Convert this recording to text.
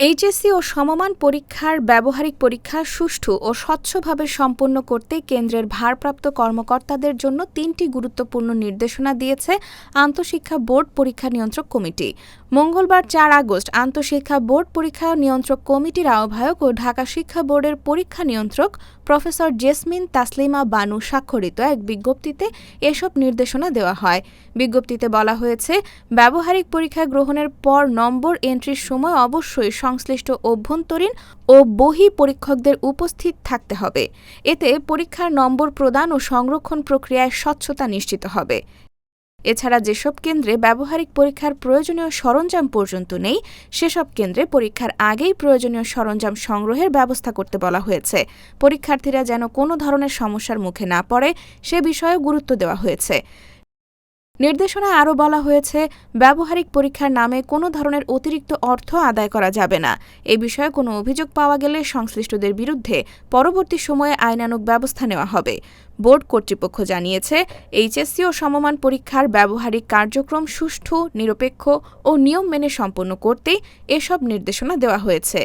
HSC ও সমমান পরীক্ষার ব্যবহারিক পরীক্ষা সুষ্ঠু ও স্বচ্ছভাবে সম্পন্ন করতে কেন্দ্রের ভারপ্রাপ্ত কর্মকর্তাদের জন্য ৩টি গুরুত্বপূর্ণ নির্দেশনা দিয়েছে আন্তঃশিক্ষা বোর্ড পরীক্ষা নিয়ন্ত্রক কমিটি। মঙ্গলবার ৪ আগস্ট আন্তঃশিক্ষা বোর্ড পরীক্ষা নিয়ন্ত্রক কমিটির আহ্বায়ক ও ঢাকা শিক্ষা বোর্ডের পরীক্ষা নিয়ন্ত্রক প্রফেসর জেসমিন তাসলিমা বানু স্বাক্ষরিত এক বিজ্ঞপ্তিতে এসব নির্দেশনা দেওয়া হয়। বিজ্ঞপ্তিতে বলা হয়েছে, ব্যবহারিক পরীক্ষা গ্রহণের পর নম্বর এন্ট্রির সময় অবশ্যই সংশ্লিষ্ট অভ্যন্তরীণ ও বহি পরীক্ষকদের উপস্থিত থাকতে হবে। এতে পরীক্ষার নম্বর প্রদান ও সংরক্ষণ প্রক্রিয়ায় স্বচ্ছতা নিশ্চিত হবে। এছাড়া যেসব কেন্দ্রে ব্যবহারিক পরীক্ষার প্রয়োজনীয় সরঞ্জাম পর্যন্ত নেই, সেসব কেন্দ্রে পরীক্ষার আগেই প্রয়োজনীয় সরঞ্জাম সংগ্রহের ব্যবস্থা করতে বলা হয়েছে। পরীক্ষার্থীরা যেন কোনো ধরনের সমস্যার মুখে না পড়ে, সে বিষয়ে গুরুত্ব দেওয়া হয়েছে। নির্দেশনায় আরও বলা হয়েছে, ব্যবহারিক পরীক্ষার নামে কোনো ধরনের অতিরিক্ত অর্থ আদায় করা যাবে না। এ বিষয়ে কোনো অভিযোগ পাওয়া গেলে সংশ্লিষ্টদের বিরুদ্ধে পরবর্তী সময়ে আইনানুগ ব্যবস্থা নেওয়া হবে। বোর্ড কর্তৃপক্ষ জানিয়েছে, এইচএসসি ও সমমান পরীক্ষার ব্যবহারিক কার্যক্রম সুষ্ঠু, নিরপেক্ষ ও নিয়ম মেনে সম্পন্ন করতেই এসব নির্দেশনা দেওয়া হয়েছে।